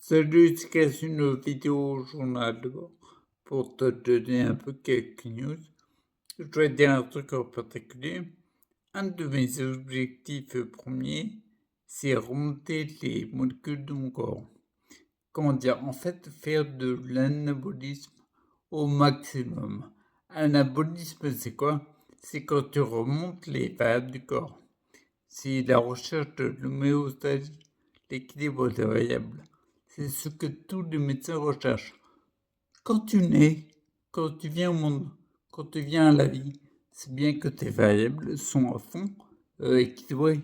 Salut, c'est Casse une vidéo au journal de bord pour te donner un peu quelques news. Je dois te dire un truc en particulier. Un de mes objectifs premiers, c'est remonter les molécules de mon corps. Comment dire? En fait, faire de l'anabolisme au maximum. Anabolisme, c'est quoi? C'est quand tu remontes les variables du corps. C'est la recherche de l'homéostasie, l'équilibre des variables. C'est ce que tous les médecins recherchent. Quand tu nais, quand tu viens au monde, quand tu viens à la vie, c'est bien que tes variables sont à fond équilibrées.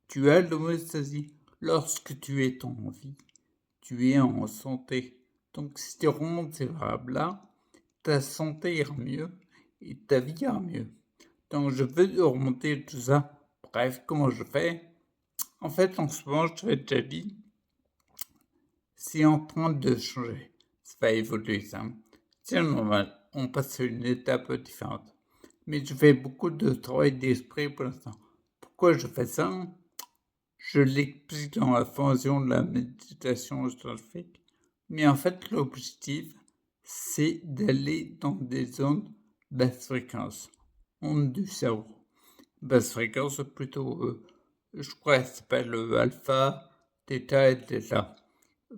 Tu as l'homéostasie. Lorsque tu es en vie, tu es en santé. Donc si tu remontes ces variables-là, ta santé ira mieux et ta vie ira mieux. Donc je veux remonter tout ça. Bref, comment je fais? En fait, en ce moment, je t'avais déjà dit, c'est en train de changer. Ça va évoluer, ça. C'est normal. On passe à une étape différente. Mais je fais beaucoup de travail d'esprit pour l'instant. Pourquoi je fais ça? Je l'explique dans la formation de la méditation scientifique. Mais en fait, l'objectif, c'est d'aller dans des zones basse fréquence, ondes du cerveau. Basse fréquence, plutôt, je crois, ça s'appelle alpha, theta et delta.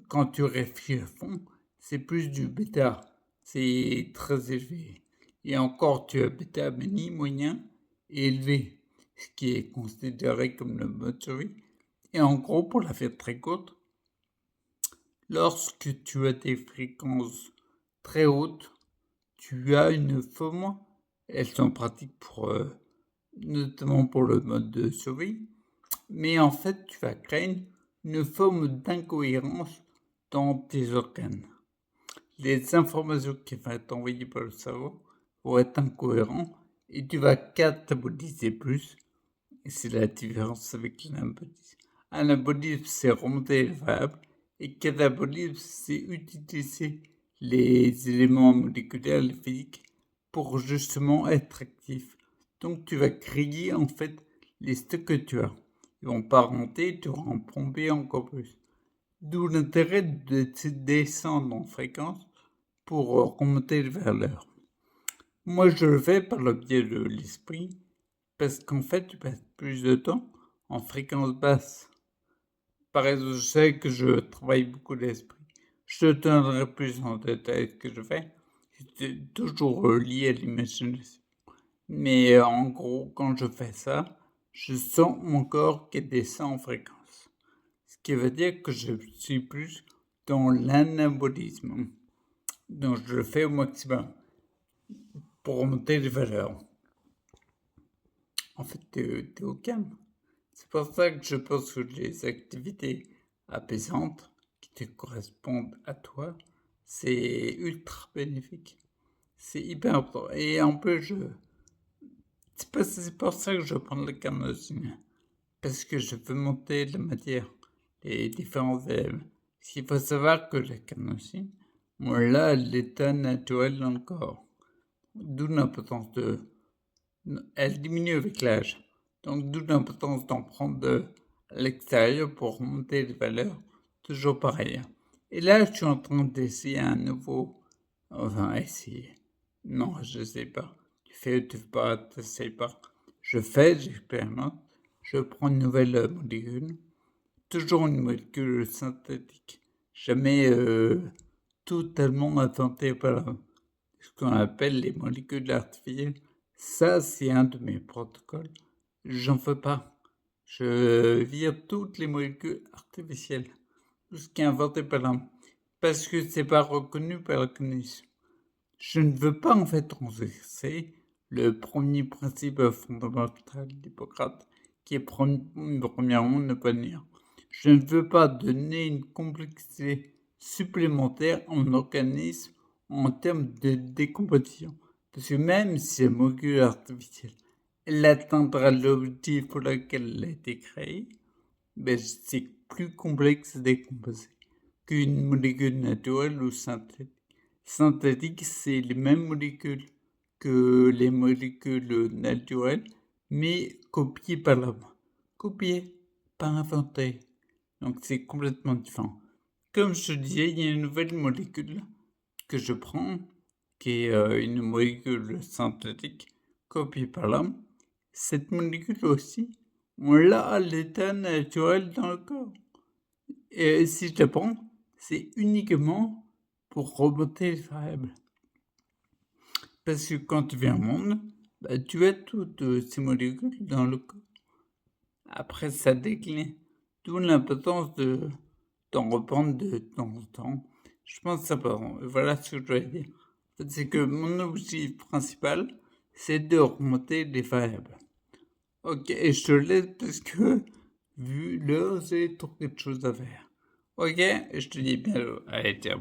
Quand tu réfléchis à fond, c'est plus du bêta. C'est très élevé. Et encore, tu as bêta béni, moyen et élevé, ce qui est considéré comme le mode survie. Et en gros, pour la faire très courte, lorsque tu as des fréquences très hautes, tu as une forme, elles sont pratiques pour, notamment pour le mode de survie, mais en fait, tu vas créer une forme d'incohérence dans tes organes. Les informations qui vont être envoyées par le cerveau vont être incohérentes et tu vas cataboliser plus. Et c'est la différence avec l'anabolisme. Anabolisme, c'est remonter les variables et catabolisme, c'est utiliser les éléments moléculaires, les physiques, pour justement être actif. Donc tu vas créer en fait les stocks que tu as. Ils vont pas remonter, tu vas en pomper encore plus. D'où l'intérêt de descendre en fréquence pour remonter vers l'heure. Moi, je le fais par le biais de l'esprit parce qu'en fait, tu passes plus de temps en fréquence basse. Par exemple, je sais que je travaille beaucoup l'esprit. Je te donnerai plus en détail ce que je fais. C'est toujours lié à l'imagination. Mais en gros, quand je fais ça, je sens mon corps qui descend en fréquence. Ce qui veut dire que je suis plus dans l'anabolisme. Donc je le fais au maximum pour remonter les valeurs. En fait, t'es au calme. C'est pour ça que je pense que les activités apaisantes qui te correspondent à toi, c'est ultra bénéfique. C'est hyper important. Et en plus, c'est pour ça que je prends le carnosine. Parce que je veux monter la matière, les différents élèves. Ce qu'il faut savoir que la carnosine, on l'a à l'état naturel dans le corps. D'où l'importance de... Elle diminue avec l'âge. Donc d'où l'importance d'en prendre de l'extérieur pour remonter les valeurs. Toujours pareil. Et là, je suis en train d'essayer un nouveau... Enfin, essayer. Non, je sais pas. Tu fais, tu fais pas, tu sais pas. Je fais, j'expérimente. Je prends une nouvelle molécule. Toujours une molécule synthétique. Jamais totalement inventée par ce qu'on appelle les molécules artificielles. Ça, c'est un de mes protocoles. J'en fais pas. Je vire toutes les molécules artificielles. Tout ce qui est inventé par l'homme. Parce que c'est pas reconnu par la connaissance. Je ne veux pas en fait transgresser le premier principe fondamental d'Hippocrate, qui est premièrement ne pas nuire. Je ne veux pas donner une complexité supplémentaire à mon organisme en termes de décomposition. Parce que même si la molécule artificielle, elle atteindra l'objectif pour lequel elle a été créée, ben c'est plus complexe à décomposer qu'une molécule naturelle ou synthétique. Synthétique, c'est les mêmes molécules que les molécules naturelles, mais copiées par l'homme. Copiées, pas inventées. Donc c'est complètement différent. comme je te disais, il y a une nouvelle molécule que je prends, qui est, une molécule synthétique copiée par l'homme. Cette molécule aussi, on l'a à l'état naturel dans le corps et si je la prends, c'est uniquement pour remonter les variables. Parce que quand tu viens au monde, bah, tu as toutes, ces molécules dans le corps. Après ça décline, d'où l'importance d'en reprendre de temps en temps. Je pense que c'est important. Voilà ce que je voulais dire. En fait, c'est que mon objectif principal, c'est de remonter les variables. OK et je te laisse parce que, vu l'heure, j'ai trop quelque chose à faire. OK? Et je te dis à bientôt. Allez, ciao.